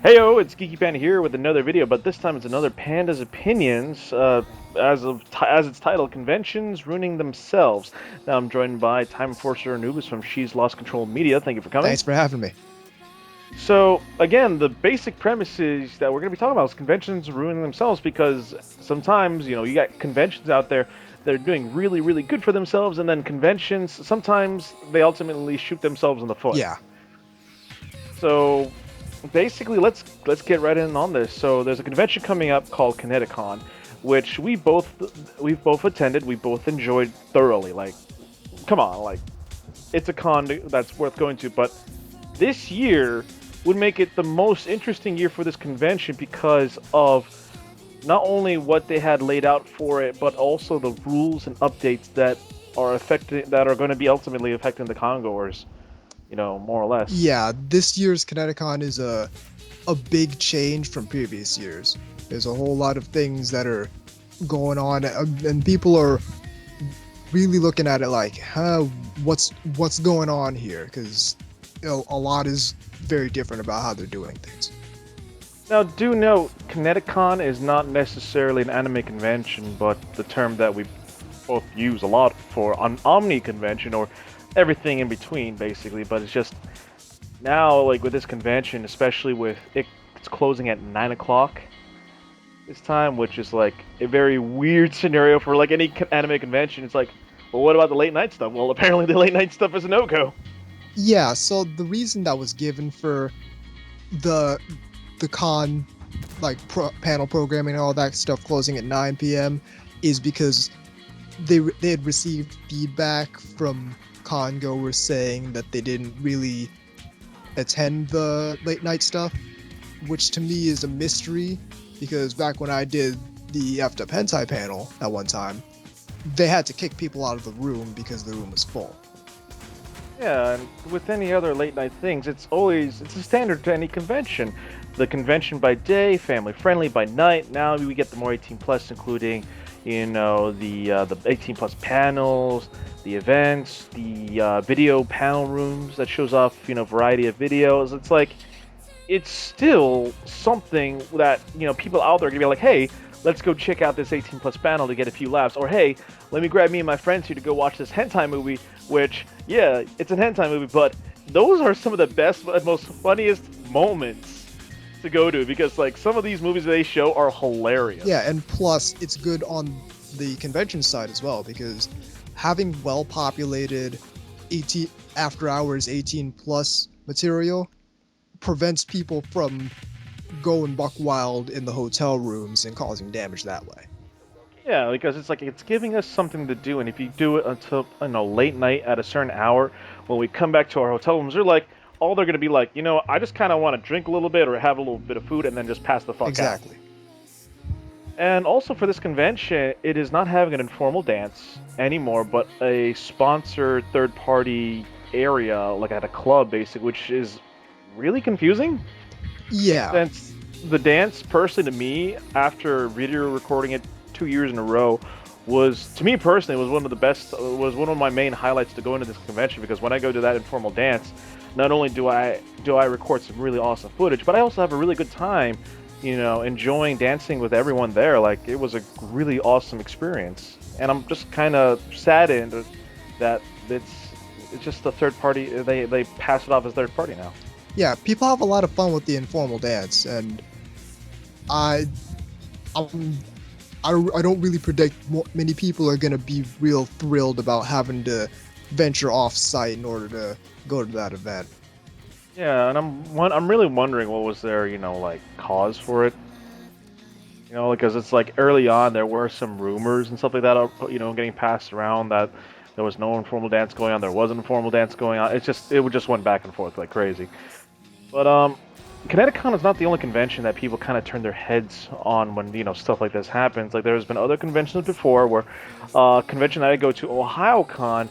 Heyo, it's Geeky Panda here with another video, but this time it's another Panda's Opinions. As its title, Conventions Ruining Themselves. Now I'm joined by TimeEnforcer Anubis from She's Lost Control Media. Thank you for coming. Thanks for having me. So again, the basic premise is that we're going to be talking about is conventions ruining themselves because sometimes you got conventions out there that are doing really really good for themselves, and then conventions sometimes they ultimately shoot themselves in the foot. Yeah, So basically, let's get right in on this. So there's a convention coming up called Kineticon, which we've both attended. We both enjoyed thoroughly. Like, come on, like it's a con that's worth going to. But this year would make it the most interesting year for this convention because of not only what they had laid out for it, but also the rules and updates that are going to be ultimately affecting the congoers. More or less. yeah. This year's Kineticon is a big change from previous years. There's a whole lot of things that are going on, and people are really looking at it like, huh, what's going on here? Because a lot is very different about how they're doing things. Now, do note, Kineticon is not necessarily an anime convention, but the term that we both use a lot for an Omni convention or everything in between, basically. But it's just now, like with this convention, especially with it's closing at 9 o'clock this time, which is like a very weird scenario for like any anime convention. It's like, well, what about the late night stuff? Well, apparently the late night stuff is a no go. Yeah. So the reason that was given for the the con, like panel programming and all that stuff closing at 9 p.m. is because they had received feedback from con goers saying that they didn't really attend the late night stuff, which to me is a mystery because back when I did the effed up hentai panel at one time, they had to kick people out of the room because the room was full. Yeah, and with any other late night things, it's a standard to any convention. The convention by day, family friendly by night. Now we get the more 18 plus, including the 18 plus panels, the events, the video panel rooms that shows off variety of videos. It's like it's still something that people out there are gonna be like, hey, let's go check out this 18 plus panel to get a few laughs, or hey, let me grab me and my friends here to go watch this hentai movie. Which, yeah, it's a hentai movie, but those are some of the best and most funniest moments to go to because like some of these movies they show are hilarious. Yeah, and plus it's good on the convention side as well because having well populated 18 after hours 18 plus material prevents people from going buck wild in the hotel rooms and causing damage that way. Yeah, because it's like it's giving us something to do, and if you do it until late night at a certain hour, when we come back to our hotel rooms, they're like all they're gonna be like, I just kind of want to drink a little bit or have a little bit of food and then just pass the fuck out. Exactly. And also for this convention, it is not having an informal dance anymore, but a sponsored third-party area, like at a club, basically, which is really confusing. Yeah. Since the dance, personally, to me, after video recording it 2 years in a row, was to me personally was one of the best. Was one of my main highlights to go into this convention because when I go to that informal dance, not only do I record some really awesome footage, but I also have a really good time, enjoying dancing with everyone there. Like it was a really awesome experience, and I'm just kind of saddened that it's just a third party. They pass it off as third party now. Yeah, people have a lot of fun with the informal dance and I I'm, I don't really predict many people are going to be real thrilled about having to venture off site in order to go to that event. Yeah, and I'm really wondering what was their like cause for it. Because it's like early on there were some rumors and stuff like that, getting passed around that there was no informal dance going on, there was an informal dance going on. It would just went back and forth like crazy. But Connecticut is not the only convention that people kind of turn their heads on when stuff like this happens. Like there's been other conventions before where convention that I go to, OhioCon.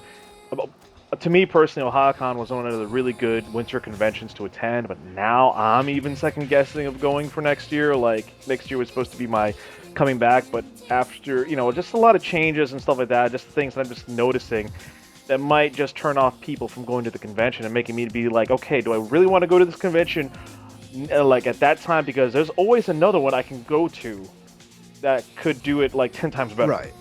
To me personally, OhioCon was one of the really good winter conventions to attend, but now I'm even second guessing of going for next year. Like next year was supposed to be my coming back, but after just a lot of changes and stuff like that, just things that I'm just noticing that might just turn off people from going to the convention and making me be like, okay, do I really want to go to this convention? like at that time, because there's always another one I can go to that could do it like 10 times better. Right.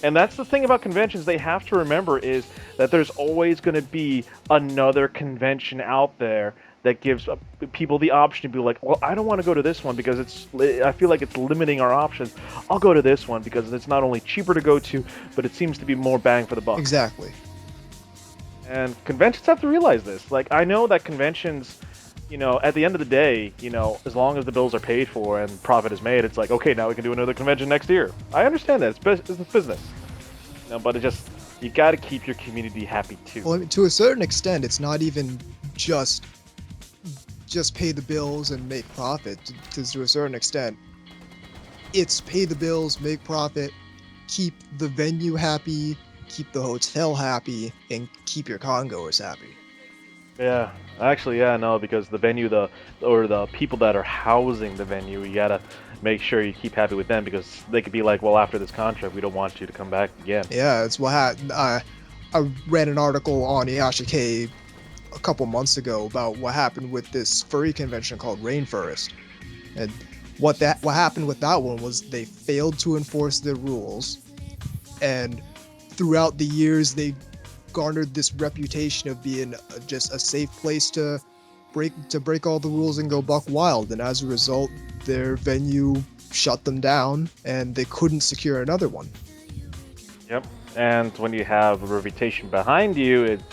And that's the thing about conventions they have to remember, is that there's always going to be another convention out there that gives people the option to be like, well, I don't want to go to this one because I feel like it's limiting our options. I'll go to this one because it's not only cheaper to go to, but it seems to be more bang for the buck. Exactly. And conventions have to realize this. Like, I know that conventions, at the end of the day, as long as the bills are paid for and profit is made, it's like, okay, now we can do another convention next year. I understand that. It's business. But it just, you got to keep your community happy too. Well, I mean, to a certain extent, it's not even just pay the bills and make profit. To a certain extent, it's pay the bills, make profit, keep the venue happy, keep the hotel happy, and keep your congoers happy. Yeah, actually, yeah, no, because the venue, or the people that are housing the venue, you gotta make sure you keep happy with them, because they could be like, well, after this contract, we don't want you to come back again. Yeah, it's what I read an article on Yashike a couple months ago about what happened with this furry convention called Rainforest, and what happened with that one was they failed to enforce the rules, and throughout the years they garnered this reputation of being just a safe place to break all the rules and go buck wild, and as a result their venue shut them down and they couldn't secure another one. Yep. And when you have a reputation behind you, it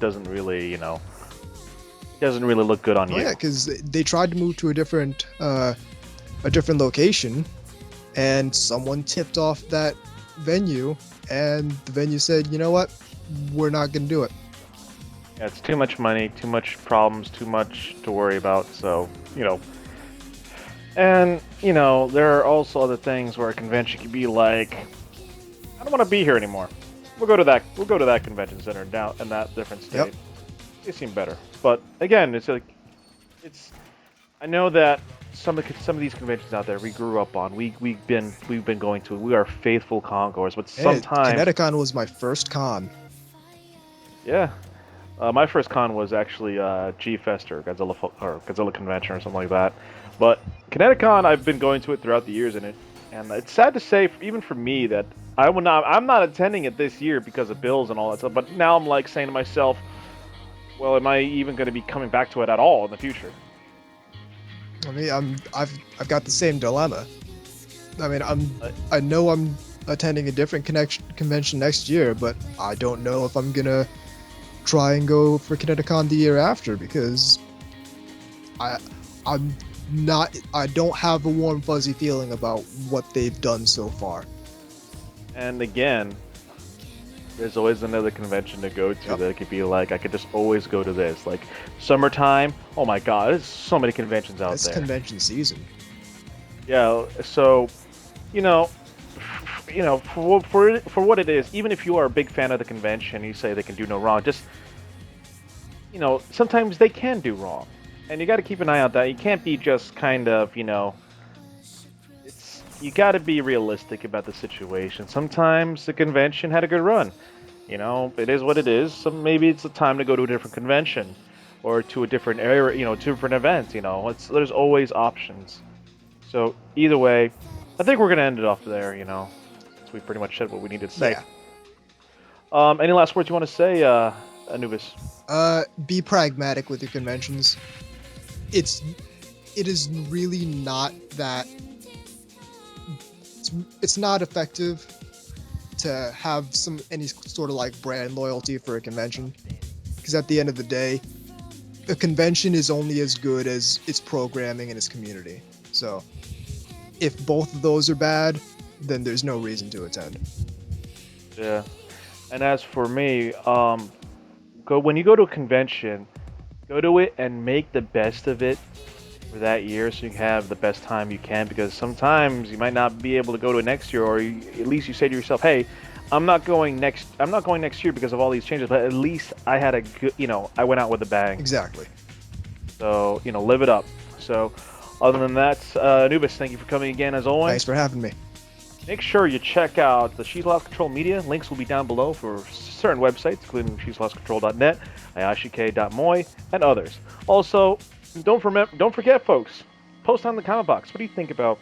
doesn't really, doesn't really look good on you. Yeah, because they tried to move to a different location, and someone tipped off that venue, and the venue said, you know what, we're not gonna do it. Yeah, it's too much money, too much problems, too much to worry about. So, and there are also other things where a convention could be like, I don't want to be here anymore. We'll go to that convention center down in that different state. Yep. They seem better. But again, I know that some of these conventions out there we grew up on. We've been going to. We are faithful concourse, but sometimes Kineticon was my first con. Yeah. My first con was actually G-Fest or Godzilla Convention or something like that. But Kineticon, I've been going to it throughout the years, and it's sad to say, even for me, that I'm not attending it this year because of bills and all that stuff. But now I'm like saying to myself, well, am I even going to be coming back to it at all in the future? I mean, I've got the same dilemma. I mean, I know I'm attending a different convention next year, but I don't know if I'm gonna try and go for Kineticon the year after, because I don't have a warm fuzzy feeling about what they've done so far. And again, there's always another convention to go to. Yep. That could be like, I could just always go to this. Like summertime, oh my god, there's so many conventions out there. It's convention season. Yeah, so for what it is, even if you are a big fan of the convention, you say they can do no wrong, just sometimes they can do wrong, and you got to keep an eye on that. You can't be just kind of you got to be realistic about the situation. Sometimes the convention had a good run. It is what it is. So maybe it's a time to go to a different convention or to a different area, to a different event. There's always options. So either way, I think we're gonna end it off there. Since we pretty much said what we needed to say. Yeah. Any last words you want to say, Anubis? Be pragmatic with your conventions. It is really not that. It's not effective to have any sort of like brand loyalty for a convention, because at the end of the day, a convention is only as good as its programming and its community. So if both of those are bad, then there's no reason to attend. Yeah. And as for me, when you go to a convention, go to it and make the best of it for that year, so you can have the best time you can, because sometimes you might not be able to go to it next year, or at least you say to yourself, hey, I'm not going next year because of all these changes, but at least I had a good, I went out with a bang. Exactly. So, live it up. So, other than that, Anubis, thank you for coming again as always. Thanks for having me. Make sure you check out the She's Lost Control Media. Links will be down below for certain websites, including she'slostcontrol.net, ayashike.moy, and others. Also, Don't forget, folks. Post on the comment box. What do you think about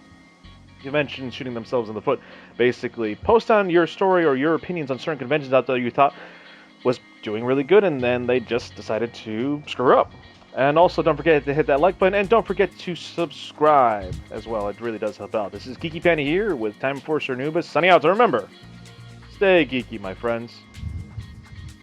conventions shooting themselves in the foot? Basically, post on your story or your opinions on certain conventions out there you thought was doing really good, and then they just decided to screw up. And also, don't forget to hit that like button, and don't forget to subscribe as well. It really does help out. This is Geeky Panda here with TimeEnforcer Anubis, signing out. So remember, stay geeky, my friends.